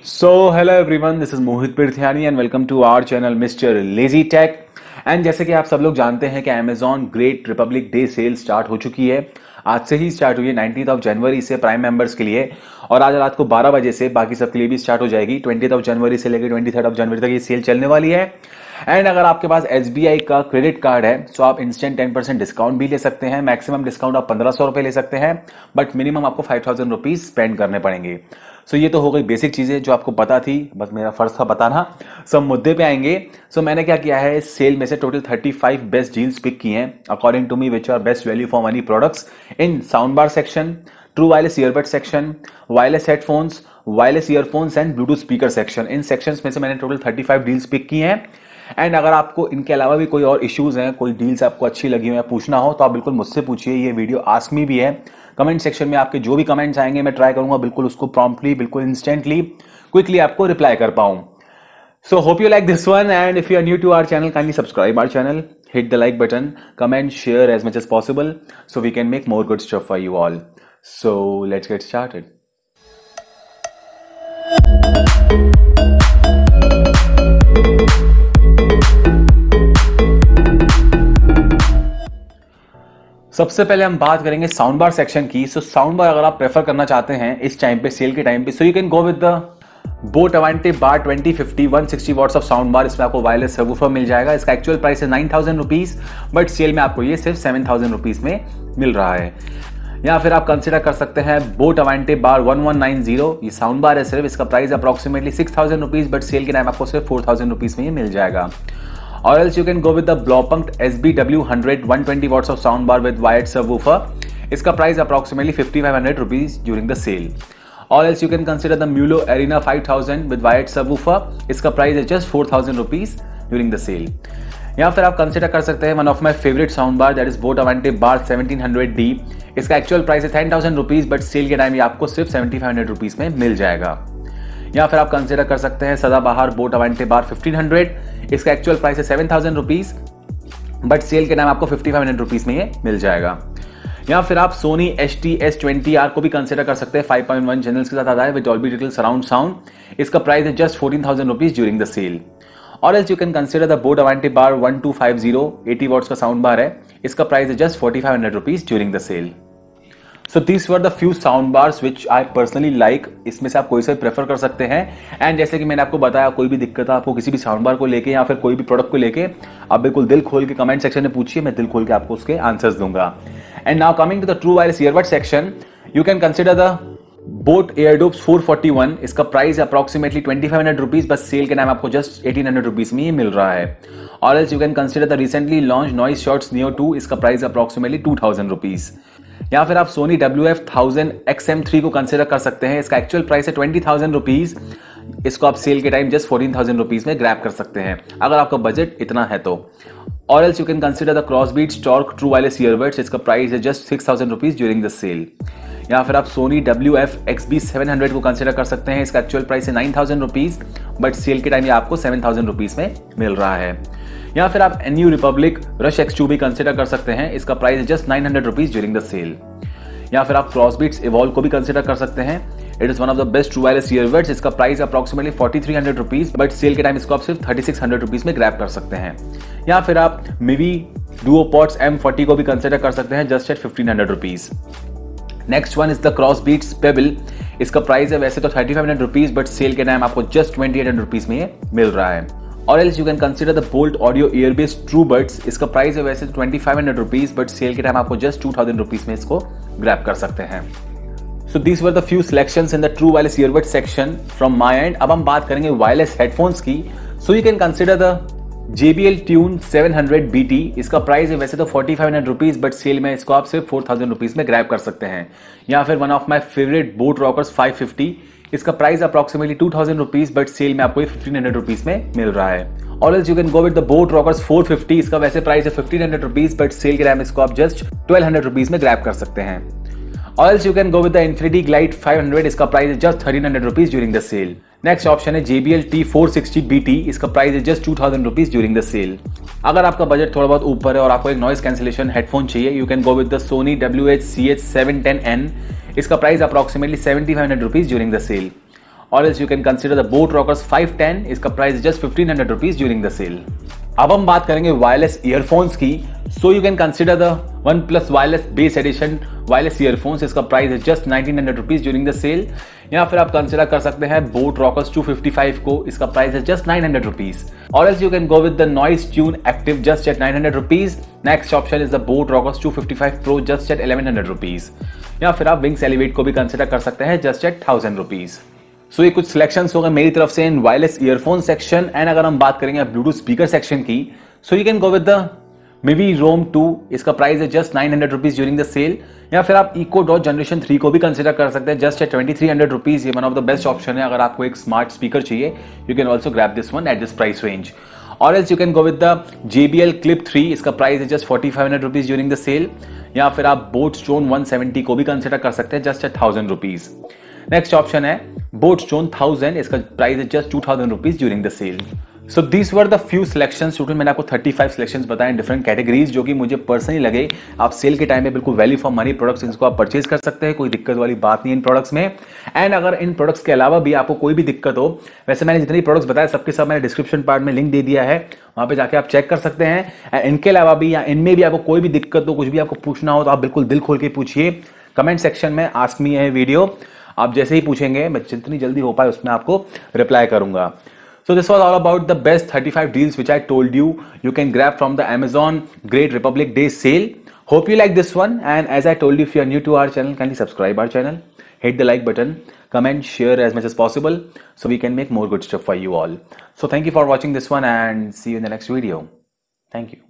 Hello everyone, this is Mohit Pirthyani and welcome to our channel Mr. Lazy Tech। And जैसे कि आप सब लोग जानते हैं कि Amazon great Republic day cell start हो चुकी है। आज से ही स्टार्ट हुई है 19 जनवरी से प्राइम मेंबर्स के लिए, और आज रात को 12 बजे से बाकी सब के लिए भी स्टार्ट हो जाएगी। 20 जनवरी से लेकर 23 जनवरी तक ये सेल चलने वाली है। एंड अगर आपके पास SBI का क्रेडिट कार्ड है तो आप इंस्टेंट 10% डिस्काउंट भी ले सकते हैं। मैक्सिमम डिस्काउंट आप 1500 रुपये ले सकते हैं, बट मिनिमम आपको 5000 रुपीज स्पेंड करने पड़ेंगे। सो ये तो हो गई बेसिक चीजें जो आपको पता थी, बस मेरा फर्ज था बताना। सब मुद्दे पे आएंगे। मैंने क्या किया है, इस सेल में से टोटल 35 बेस्ट डील्स पिक की हैं according to me, which are best value for money products in sound bar section, true wireless earbud section, wireless headphones, wireless earphones and Bluetooth speaker section. इन sections में से मैंने total 35 deals pick की हैं। And अगर आपको इनके अलावा भी कोई और इश्यूज हैं, कोई डील्स आपको अच्छी लगी हो या पूछना हो, तो आप बिल्कुल मुझसे पूछिए। ये वीडियो आस्क मी भी है। कमेंट सेक्शन में आपके जो भी कमेंट्स आएंगे मैं ट्राई करूंगा बिल्कुल उसको प्रॉम्प्टली, बिल्कुल इंस्टेंटली, क्विकली आपको रिप्लाई कर पाऊं। So hope you like this one, and if you are new to our channel, kindly subscribe our channel, hit the like button, comment, share as much as possible so we can make more good stuff for you all. So let's get started. सबसे पहले हम बात करेंगे sound bar section की। Sound bar अगर आप prefer करना चाहते हैं इस टाइम पे, सेल के टाइम पे, so you can go with the boAt Aavante bar 2050 160 watts of sound bar. इसमें आपको वायरलेस सबवूफर मिल जाएगा। इसका एक्चुअल प्राइस है 9000 रुपीज, बट सेल में आपको ये सिर्फ 7000 रुपीज में मिल रहा है। या फिर आप कंसिडर कर सकते हैं बोट अवेंटे बार 1190। ये साउंड बार है सिर्फ, इसका price approximately 6000 rupees, but sale के टाइम आपको सिर्फ 4000 रुपीज में ये मिल जाएगा। Or else you can go with the Blaupunkt SBW100 120 watts of soundbar with wired subwoofer. इसका price approximately 5500 rupees during the sale. Or else you can consider the Mulo Arena 5000 with wired subwoofer. इसका price है just 4000 rupees during the sale. या फिर आप consider कर सकते हैं one of my favourite sound bar, that is boAt Aavante bar 1700D। इसका actual price है 10000 रुपीज, बट सेल के टाइम ये आपको सिर्फ 7500 रुपीज में मिल जाएगा। या फिर आप कंसिडर कर सकते हैं सदाबहार बोट अवेंटे बार 1500। इसका एक्चुअल प्राइस है 7000 रुपीज, बट सेल के टाइम आपको 5500 रुपीज में ये मिल जाएगा। या फिर आप सोनी HT-S20R को भी कंसिडर कर सकते हैं। 5.1 चैनल्स के साथ आता है with Dolby digital surround sound. इसका प्राइस है just 14000 rupees during the sale. और else you can consider the boAt Aavante bar 1250 80 watts का साउंड बार है। इसका प्राइस है just 4500 rupees during the sale. So these were the few sound bars which I personally like। इसमें से आप कोई सा प्रेफर कर सकते हैं। एंड जैसे कि मैंने आपको बताया, कोई भी दिक्कत है आपको किसी भी साउंड बार को लेके या फिर कोई भी प्रोडक्ट को लेके, आप बिल्कुल दिल खोल के कमेंट सेक्शन में पूछिए, मैं दिल खोल के आपको उसके आंसर्स दूंगा। And now coming to the true wireless earbud section, you can consider the Boat Airdopes 441। इसका प्राइस अप्रोक्सीमेटली 2500 रुपीज, बस सेल के नाम आपको जस्ट 1800 रुपीज में ये मिल रहा है। और else you can consider the recently launch noise shots neo 2। इसका प्राइस अप्रोक्सीमेटली 2000 रुपीज। या फिर आप सोनी WF-1000 XM3 को कंसिडर कर सकते हैं। इसका एक्चुअल प्राइस है 20000 रुपीज। इसको आप सेल के टाइम जस्ट 14000 रुपीज में ग्रैब कर सकते हैं अगर आपका बजट इतना है तो। और else you can consider the Crossbeats Torque true wireless earbuds. इसका प्राइस है just 6000 rupees during the sale. या फिर आप सोनी WF-XB700 को कंसिडर कर सकते हैं। इसका एक्चुअल प्राइस है 9000 रुपीज, बट सेल के टाइम ये आपको 7000 रुपीज में मिल रहा है। या फिर आप न्यू रिपब्लिक रश X2 भी कंसिडर कर सकते हैं। इसका प्राइस है just 900 rupees during the sale. या फिर आप क्रॉसबीट्स इवॉल्व को भी कंसिडर कर सकते हैं। It is one of the best true wireless earbuds. इसका price approximately 4300 rupees, but sale के टाइम इसको आप सिर्फ 3600 रुपीज में ग्रैब कर सकते हैं। या फिर आप मिवी डुओपॉड्स M40 को भी कंसिडर कर सकते हैं just at 1500 rupees. Next one is the Crossbeats Pebble. इसका प्राइस है वैसे तो 3500 रुपीज, बट सेल के टाइम आपको जस्ट 2800 रुपीज में ये मिल रहा है। और else you can consider the Boult audio AirBass true buds. इसका प्राइस है वैसे 2500 रुपीज, बट सेल के टाइम आपको जस्ट 2000 रुपीज में इसको ग्रैब कर सकते हैं। So these were the few selections in the true wireless earbud section from my and. अब हम बात करेंगे वायरलेस हेडफोन्स की। So you can consider the JBL Tune 700 BT। इसका प्राइस है वैसे तो 4500 रुपीज, बट सेल में इसको आप सिर्फ 4000 रुपीज में ग्रैब कर सकते हैं। या फिर one of my favourite Boat Rockers 550। इसका price approximately 2000 rupees, but sale में आपको 1500 रुपीज में मिल रहा है। और else you can go with the boat Rockers 450। इसका वैसे प्राइस है 1500 रुपीज, बट सेल के टाइम इसको आप जस्ट 1200 रुपीज में ग्रैब कर सकते हैं। और else you can go with the Infinity Glide 500। इसका प्राइस है just 1300 rupees during the sale. Next option है JBL T460 BT। इसका प्राइस है just 2000 rupees during the sale. अगर आपका बजट थोड़ा बहुत ऊपर है और आपको एक नॉइज कैंसिलेशन हेडफोन चाहिए, you can go with the Sony WH-CH710N। इसका price approximately 7500 rupees during the sale. और else you can consider the boat Rockerz 510, इसका price just 1500 rupees during the sale. अब हम बात करेंगे वायरलेस ईयरफोन्स की। So you can consider the OnePlus wireless bass edition wireless earphones, इसका price है just 1900 rupees during the sale. या फिर आप कंसीडर कर सकते हैं बोट रॉकर्स 255 को, इसका प्राइस है जस्ट 900 रुपीज। और else you can go with the Noise Tune Active just at 900 rupees. Next option is the boat Rockers 255 Pro just at 1100 rupees. या फिर आप विंग्स एलिवेट को भी कंसीडर कर सकते हैं जस्ट एट 1000 रुपीज। सो ये कुछ सिलेक्शंस हो गए मेरी तरफ से in wireless earphone section. And अगर हम बात करेंगे ब्लूटूथ स्पीकर सेक्शन की, so you can go with the Mivi Roam 2, इसका प्राइस है just 900 rupees during the sale. या फिर आप Echo Dot जनरेशन 3 को भी कंसीडर कर सकते हैं जस्ट एट 2300 रुपीज। ये one of the best option है अगर आपको एक स्मार्ट स्पीकर चाहिए। You can also grab this one at this price range. और else you can go with the JBL Clip 3, इसका प्राइस है just 4500 rupees during the sale. या फिर आप Boat Stone 170 को भी कंसीडर कर सकते हैं just at 1000 rupees. Next option है Boat Stone 1000, इसका प्राइस है just 2000 rupees during the sale. So this were the few selections. Total मैंने आपको 35 सिलेक्शंस बताए डिफरेंट कैटेगरीज, जो कि मुझे पर्सनली लगे आप सेल के टाइम पे बिल्कुल वैल्यू फॉर मनी प्रोडक्ट्स इनको आप परचेज कर सकते हैं, कोई दिक्कत वाली बात नहीं इन प्रोडक्ट्स में। एंड अगर इन प्रोडक्ट्स के अलावा भी आपको कोई भी दिक्कत हो, वैसे मैंने जितने प्रोडक्ट्स बताए सबके सब मैंने डिस्क्रिप्शन पार्ट में लिंक दे दिया है, वहां पे जाके आप चेक कर सकते हैं। एंड इनके अलावा भी या इनमें भी आपको कोई भी दिक्कत हो, कुछ भी आपको पूछना हो, तो आप बिल्कुल दिल खोल के पूछिए कमेंट सेक्शन में। आस्क मी है वीडियो, आप जैसे ही पूछेंगे मैं जितनी जल्दी हो पाए उसमें आपको रिप्लाई करूंगा। So this was all about the best 35 deals which I told you can grab from the Amazon Great Republic Day sale. Hope you like this one, and as I told you, if you are new to our channel, kindly subscribe our channel, hit the like button, comment, share as much as possible so we can make more good stuff for you all. So thank you for watching this one and see you in the next video. Thank you.